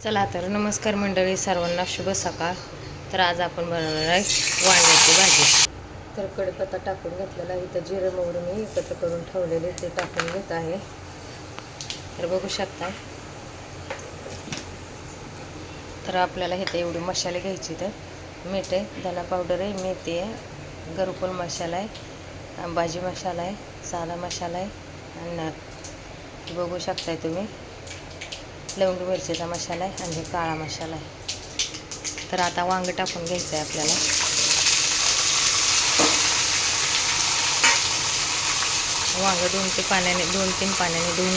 चला तर नमस्कार मंडळी, सर्वांना शुभ सकाळ. तर आज आपण बनवणार आहे वांग्याची भाजी. तर कढीपत्ता टाकून घेतलेला, इथं जिरं मोहरी मी एकत्र करून ठेवलेले ते टाकून घेत आहे. तर बघू शकता. तर आपल्याला इथे एवढे मसाले घ्यायचे. तर मीठ आहे, धना पावडर आहे, मेथी आहे, घरकुल मसाला आहे, भाजी मसाला आहे, साधा मसाला आहे आणि बघू शकताय तुम्ही लवंग मिरचीचा मसाला आहे आणि काळा मसाला आहे. तर आता वांग टाकून घ्यायचं आहे आपल्याला. वांग 2-3 पाण्याने धुवून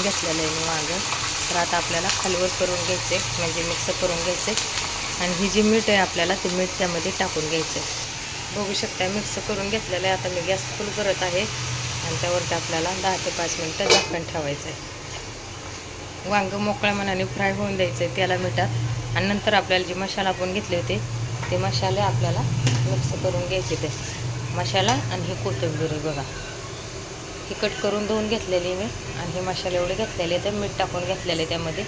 घेतलेलं आहे मी वांग. तर आता आपल्याला खालीवर करून घ्यायचे, म्हणजे मिक्स करून घ्यायचे आणि ही जी मीठ आहे आपल्याला ते मीठ त्यामध्ये टाकून घ्यायचं. बघू शकता मिक्स करून घेतलेलं आहे. आता मी गॅस फुल करत आहे आणि त्यावरती आपल्याला 10 ते 5 मिनटं झाकण ठेवायचं आहे. वांग मोकळ्या मनाने फ्राय होऊन द्यायचं आहे त्याला मिठात आणि नंतर आपल्याला जे मसाला आपण घेतले होते ते मसाले आपल्याला मिक्स करून घ्यायचे. ते मसाला आणि ही कोथिंबीर बघा ही कट करून धुवून घेतलेली मी आणि हे मसाले एवढे घेतलेले तर मीठ टाकून घेतलेले त्यामध्ये.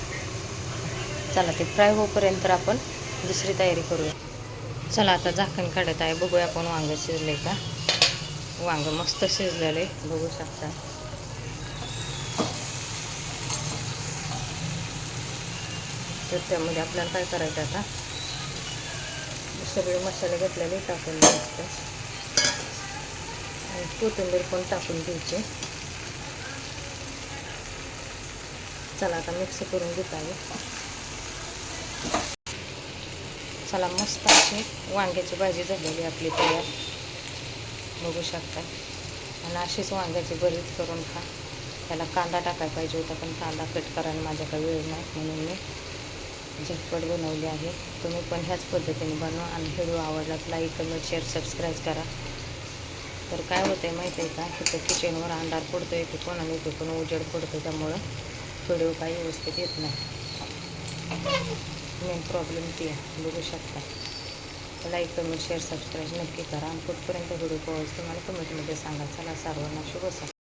चला ते फ्राय होईपर्यंत आपण दुसरी तयारी करूया. चला आता झाकण काढत आहे, बघूया आपण वांग शिजले का. वांग मस्त शिजलेलं आहे, बघू शकता. तर त्यामध्ये आपल्याला काय करायचं, आता सगळे मसाले घेतलेले टाकून द्यायचे आणि कोथिंबीर पण टाकून द्यायची. चला आता मिक्स करून घेत आहे. चला मस्त अशी वांग्याची भाजी झालेली आपली तयार, बघू शकता. आणि अशीच वांग्याची भरीत करून खा. त्याला कांदा टाकायला पाहिजे होता पण कांदा कट करायला माझ्याकडे वेळ नाही, म्हणून मी झटपट बनवली आहे. तुम्ही पण ह्याच पद्धतीने बनवा आणि व्हिडिओ आवडला तर लाईक, कमेंट, शेअर, सबस्क्राईब करा. तर काय होतं आहे माहिती आहे का, इथं किचनवर अंधार पडतो आहे, ते कोणाला येतो पण उजेड पडतो, त्यामुळं व्हिडिओ काही व्यवस्थित येत नाही. मेन प्रॉब्लेम ती आहे, बघू शकता. लाईक, कमेंट, शेअर, सबस्क्राईब नक्की करा आणि कुठपर्यंत व्हिडिओ पोहोचतो मला कमेंटमध्ये सांगा. चला सर्वांना शुभ सकाळ.